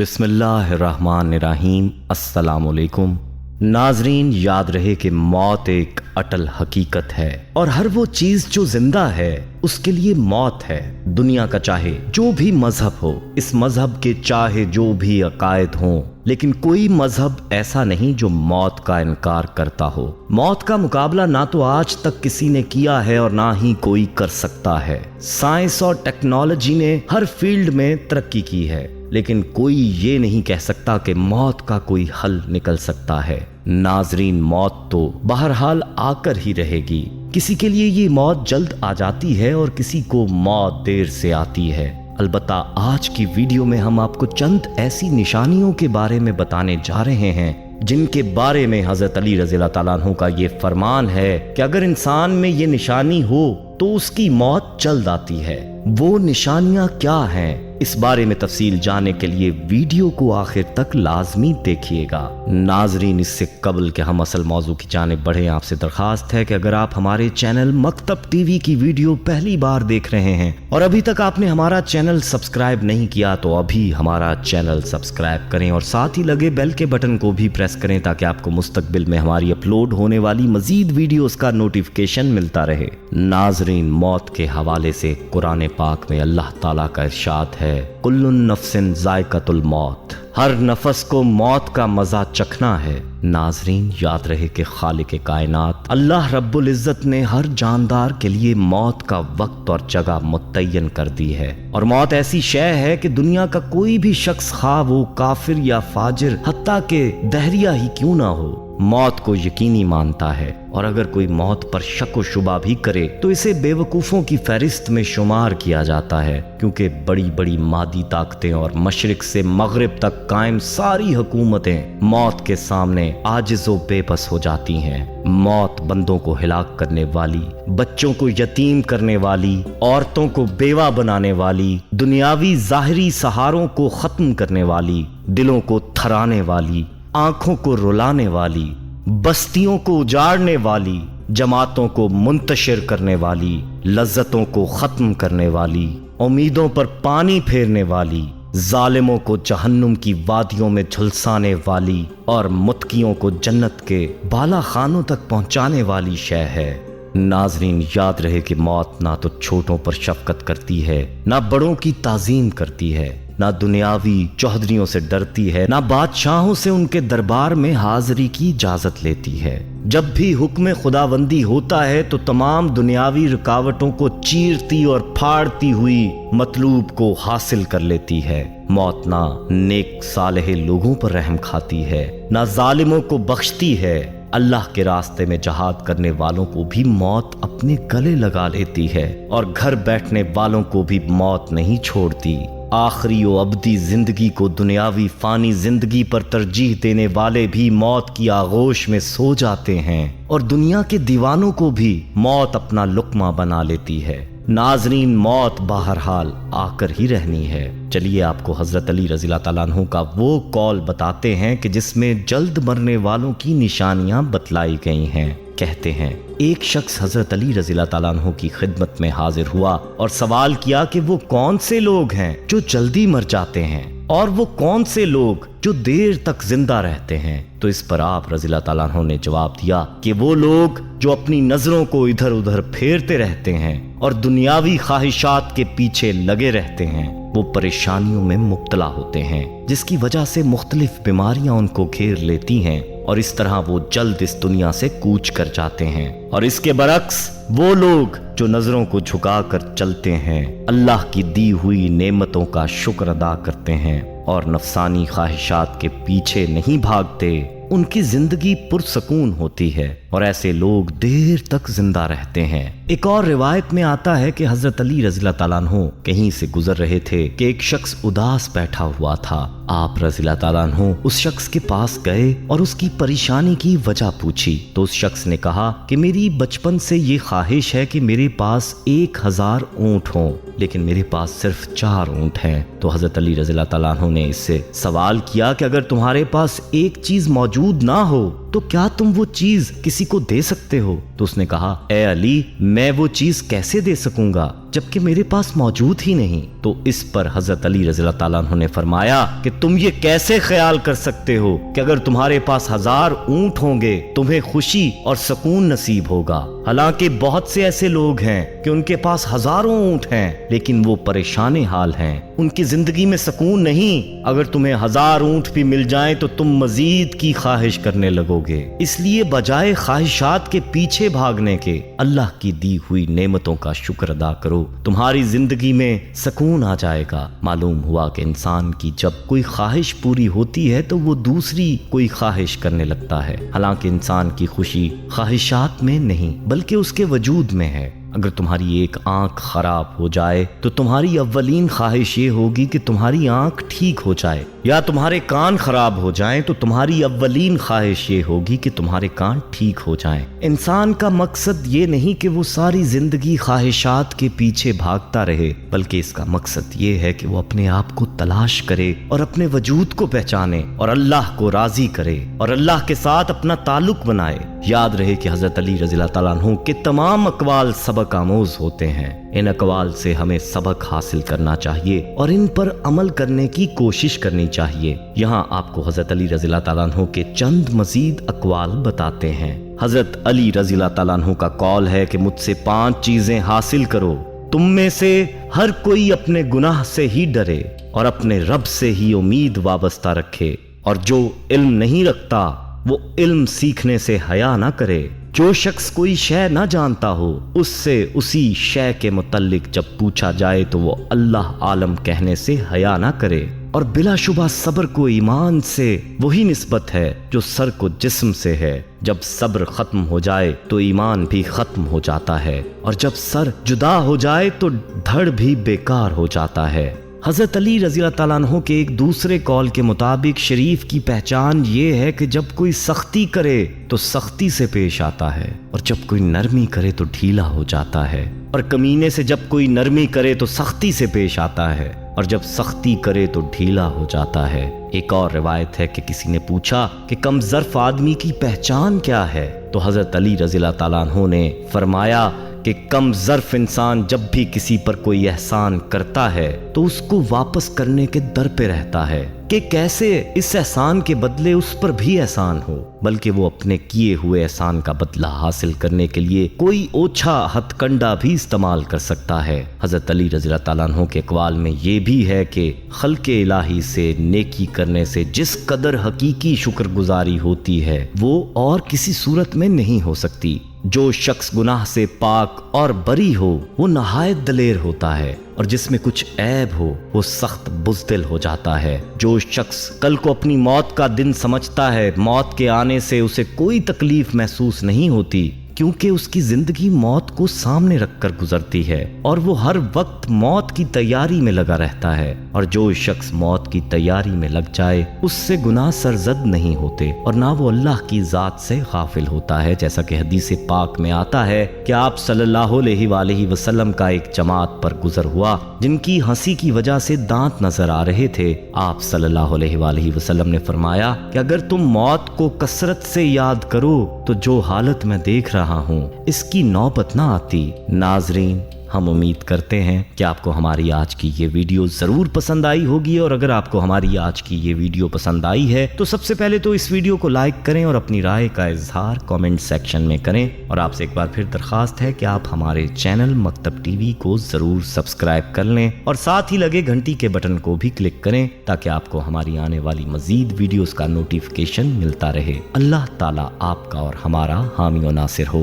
बिस्मिल्लाहिर्रहमानिर्रहीम। अस्सलाम वालेकुम नाजरीन, याद रहे कि मौत एक अटल हकीकत है और हर वो चीज जो जिंदा है उसके लिए मौत है। दुनिया का चाहे जो भी मजहब हो, इस मजहब के चाहे जो भी अकायद हों, लेकिन कोई मजहब ऐसा नहीं जो मौत का इनकार करता हो। मौत का मुकाबला ना तो आज तक किसी ने किया है और ना ही कोई कर सकता है। साइंस और टेक्नोलॉजी ने हर फील्ड में तरक्की की है, लेकिन कोई ये नहीं कह सकता कि मौत का कोई हल निकल सकता है। नाजरीन, मौत तो बहरहाल आकर ही रहेगी। किसी के लिए ये मौत जल्द आ जाती है और किसी को मौत देर से आती है। अलबत्ता आज की वीडियो में हम आपको चंद ऐसी निशानियों के बारे में बताने जा रहे हैं जिनके बारे में हजरत अली रज़ियल्लाहु ताला अन्हु का ये फरमान है कि अगर इंसान में ये निशानी हो तो उसकी मौत जल्द आती है। वो निशानियां क्या हैं, इस बारे में तफसील जानने के लिए वीडियो को आखिर तक लाजमी देखिएगा। नाजरीन, इससे कबल के हम असल मौजू की जानिब बढ़े, आपसे दरखास्त है कि अगर आप हमारे चैनल मकतब टीवी की वीडियो पहली बार देख रहे हैं और अभी तक आपने हमारा चैनल सब्सक्राइब नहीं किया तो अभी हमारा चैनल सब्सक्राइब करें और साथ ही लगे बेल के बटन को भी प्रेस करें ताकि आपको मुस्तकबिल में हमारी अपलोड होने वाली मजीद वीडियोस का नोटिफिकेशन मिलता रहे। नाजरीन, मौत के हवाले से कुरान पाक में अल्लाह ताला का इरशाद है, कुल्लुन नफ्सिन जायकातुल मौत, हर नफस को मौत का मजा चखना है। नाजरीन, याद रहे कि खालिक कायनात अल्लाह रब्बुल इज्जत ने हर जानदार के लिए मौत का वक्त और जगह मुतय्यन कर दी है और मौत ऐसी शय है कि दुनिया का कोई भी शख्स, खा वो काफिर या फाजिर, हत्ता के दहरिया ही क्यों ना हो, मौत को यकीनी मानता है। और अगर कोई मौत पर शक व शुबा भी करे तो इसे बेवकूफ़ों की फहरिस्त में शुमार किया जाता है, क्योंकि बड़ी बड़ी मादी ताकतें और मशरिक से मगरिब तक कायम सारी हुकूमतें मौत के सामने आजिज़ व बेबस हो जाती हैं। मौत बंदों को हिलाक करने वाली, बच्चों को यतीम करने वाली, औरतों को बेवा बनाने वाली, दुनियावी ज़ाहिरी सहारों को ख़त्म करने वाली, दिलों को थराने वाली, आंखों को रुलाने वाली, बस्तियों को उजाड़ने वाली, जमातों को मुंतशिर करने वाली, लज्जतों को खत्म करने वाली, उम्मीदों पर पानी फेरने वाली, जालिमों को जहन्नुम की वादियों में झुलसाने वाली और मुत्कियों को जन्नत के बाला खानों तक पहुंचाने वाली शय है। नाजरीन, याद रहे कि मौत ना तो छोटों पर शफकत करती है, ना बड़ों की ताजीम करती है, ना दुनियावी चौधरियों से डरती है, ना बादशाहों से उनके दरबार में हाजिरी की इजाजत लेती है। जब भी हुक्म खुदाबंदी होता है तो तमाम दुनियावी रुकावटों को चीरती और फाड़ती हुई मतलूब को हासिल कर लेती है। मौत ना नेक सालेह लोगों पर रहम खाती है, ना जालिमों को बख्शती है। अल्लाह के रास्ते में जहाद करने वालों को भी मौत अपने गले लगा लेती है और घर बैठने वालों को भी मौत नहीं छोड़ती। आखिरी व अबदी जिंदगी को दुनियावी फानी जिंदगी पर तरजीह देने वाले भी मौत की आगोश में सो जाते हैं और दुनिया के दीवानों को भी मौत अपना लुक्मा बना लेती है। नाजरीन, मौत बहरहाल आकर ही रहनी है। चलिए आपको हजरत अली रज़ियल्लाहु ताला अन्हु का वो कौल बताते हैं कि जिसमें जल्द मरने वालों की निशानियां बतलाई गई हैं। कहते हैं, एक शख्स हजरत अली रज़ियल्लाहु ताला अन्हु की खिदमत में हाजिर हुआ और सवाल किया कि वो कौन से लोग हैं जो जल्दी मर जाते हैं और वो कौन से लोग जो देर तक जिंदा रहते हैं। तो इस पर आप रज़ियल्लाहु ताला अन्हु ने जवाब दिया कि वो लोग जो अपनी नजरों को इधर उधर फेरते रहते हैं और दुनियावी ख्वाहिशात के पीछे लगे रहते हैं, वो परेशानियों में मुब्तला होते हैं, जिसकी वजह से मुख्तलिफ बीमारियां उनको घेर लेती हैं और इस तरह वो जल्द इस दुनिया से कूच कर जाते हैं। और इसके बरक्स वो लोग जो नजरों को झुकाकर चलते हैं, अल्लाह की दी हुई नेमतों का शुक्र अदा करते हैं और नफसानी ख्वाहिशात के पीछे नहीं भागते, उनकी जिंदगी पुरसकून होती है और ऐसे लोग देर तक जिंदा रहते हैं। एक और रिवायत में आता है कि हजरत अली रज़ियल्लाहु ताला अन्हु कहीं से गुजर रहे थे कि एक शख्स उदास बैठा हुआ था। आप रज़ियल्लाहु ताला अन्हु उस शख्स के पास गए और उसकी परेशानी की वजह पूछी तो उस शख्स ने कहा कि मेरी बचपन से ये ख्वाहिश है कि मेरे पास 1000 ऊंट हों, लेकिन मेरे पास सिर्फ 4 ऊंट हैं। तो हजरत अली रज़ियल्लाहु ताला अन्हु ने इससे सवाल किया कि अगर तुम्हारे पास एक चीज मौजूद ना हो तो क्या तुम वो चीज किसी को दे सकते हो? तो उसने कहा, ए अली, मैं वो चीज कैसे दे सकूंगा जबकि मेरे पास मौजूद ही नहीं। तो इस पर हजरत अली रज़ी अल्लाह ताला अन्हु ने फरमाया कि तुम ये कैसे ख्याल कर सकते हो कि अगर तुम्हारे पास 1000 ऊंट होंगे तुम्हें खुशी और सुकून नसीब होगा। हालांकि बहुत से ऐसे लोग हैं कि उनके पास हजारों ऊंट हैं लेकिन वो परेशान हाल हैं, उनकी जिंदगी में सुकून नहीं। अगर तुम्हें 1000 ऊंट भी मिल जाएं तो तुम मजीद की ख्वाहिश करने लगोगे। इसलिए बजाय ख्वाहिशात के पीछे भागने के अल्लाह की दी हुई नेमतों का शुक्र अदा करो, तुम्हारी जिंदगी में सुकून आ जाएगा। मालूम हुआ कि इंसान की जब कोई ख्वाहिश पूरी होती है तो वो दूसरी कोई ख्वाहिश करने लगता है। हालांकि इंसान की खुशी ख्वाहिशात में नहीं बल्कि उसके वजूद में है। अगर तुम्हारी एक आंख खराब हो जाए तो तुम्हारी अव्वलीन ख्वाहिश ये होगी कि तुम्हारी आंख ठीक हो जाए, या तुम्हारे कान खराब हो जाएं तो तुम्हारी अव्वलीन ख्वाहिश ये होगी कि तुम्हारे कान ठीक हो जाएं। इंसान का मकसद ये नहीं कि वो सारी जिंदगी ख्वाहिशात के पीछे भागता रहे, बल्कि इसका मकसद ये है कि वो अपने आप को तलाश करे और अपने वजूद को पहचाने और अल्लाह को राजी करे और अल्लाह के साथ अपना ताल्लुक बनाए। याद रहे कि हजरत अली रज़ी अल्लाह ताला अन्हु के तमाम अक़वाल सबक आमोज होते हैं। इन अक़वाल से हमें सबक हासिल करना चाहिए और इन पर अमल करने की कोशिश करनी चाहिए। यहाँ आपको हजरत अली रज़ी अल्लाह ताला अन्हु के चंद मजीद अक़वाल बताते हैं। हजरत अली रज़ी अल्लाह ताला अन्हु का कौल है कि मुझसे 5 चीजें हासिल करो। तुम में से हर कोई अपने गुनाह से ही डरे और अपने रब से ही उम्मीद वाबस्ता रखे, और जो इल्म नहीं रखता वो इल्म सीखने से हया ना करे। जो शख्स कोई शय ना जानता हो उससे उसी शय के मुतल्लिक जब पूछा जाए तो वो अल्लाह आलम कहने से हया ना करे। और बिलाशुबा सब्र को ईमान से वही निस्बत है जो सर को जिस्म से है। जब सब्र खत्म हो जाए तो ईमान भी खत्म हो जाता है, और जब सर जुदा हो जाए तो धड़ भी बेकार हो जाता है। हजरत अली रज़ी अल्लाह ताला अन्हु के एक दूसरे कौल के मुताबिक शरीफ की पहचान ये है कि जब कोई सख्ती करे तो सख्ती से पेश आता है, और जब कोई नरमी करे तो ढीला हो जाता है, और कमीने से जब कोई नरमी करे तो सख्ती से पेश आता है, और जब सख्ती करे तो ढीला हो जाता है। एक और रिवायत है कि किसी ने पूछा कि कम ज़र्फ आदमी की पहचान क्या है, तो हजरत अली रज़ी अल्लाह ताला अन्हु ने फरमाया कि कम ज़र्फ इंसान जब भी किसी पर कोई एहसान करता है तो उसको वापस करने के दर पे रहता है कि कैसे इस एहसान के बदले उस पर भी एहसान हो, बल्कि वो अपने किए हुए एहसान का बदला हासिल करने के लिए कोई ओछा हथकंडा भी इस्तेमाल कर सकता है। हजरत अली रज़ी अल्लाह ताला अन्हु के अक़वाल में ये भी है कि खल्क़े इलाही से नेकी करने से जिस कदर हकीकी शुक्रगुजारी होती है वो और किसी सूरत में नहीं हो सकती। जो शख्स गुनाह से पाक और बरी हो वो नहायत दलेर होता है, और जिसमें कुछ ऐब हो वो सख्त बुज़दिल हो जाता है। जो शख्स कल को अपनी मौत का दिन समझता है, मौत के आने से उसे कोई तकलीफ महसूस नहीं होती, क्योंकि उसकी जिंदगी मौत को सामने रखकर गुजरती है और वो हर वक्त मौत की तैयारी में लगा रहता है। और जो शख्स मौत की तैयारी में लग जाए उससे गुनाह सरजद नहीं होते और ना वो अल्लाह की जात से गाफिल होता है। जैसा कि हदीस पाक में आता है कि आप सल्लल्लाहु अलैहि वसल्लम का एक जमात पर गुजर हुआ जिनकी हंसी की वजह से दांत नजर आ रहे थे। आप सल्लल्लाहु अलैहि वसल्लम ने फरमाया कि अगर तुम मौत को कसरत से याद करो तो जो हालत मैं देख रहा हूँ इसकी नौबत ना आती। नाजरीन, हम उम्मीद करते हैं कि आपको हमारी आज की ये वीडियो ज़रूर पसंद आई होगी, और अगर आपको हमारी आज की ये वीडियो पसंद आई है तो सबसे पहले तो इस वीडियो को लाइक करें और अपनी राय का इजहार कमेंट सेक्शन में करें। और आपसे एक बार फिर दरख्वास्त है कि आप हमारे चैनल मकतब टीवी को ज़रूर सब्सक्राइब कर लें और साथ ही लगे घंटी के बटन को भी क्लिक करें ताकि आपको हमारी आने वाली मज़ीद वीडियोज़ का नोटिफिकेशन मिलता रहे। अल्लाह ताला आपका और हमारा हामी और नासिर हो।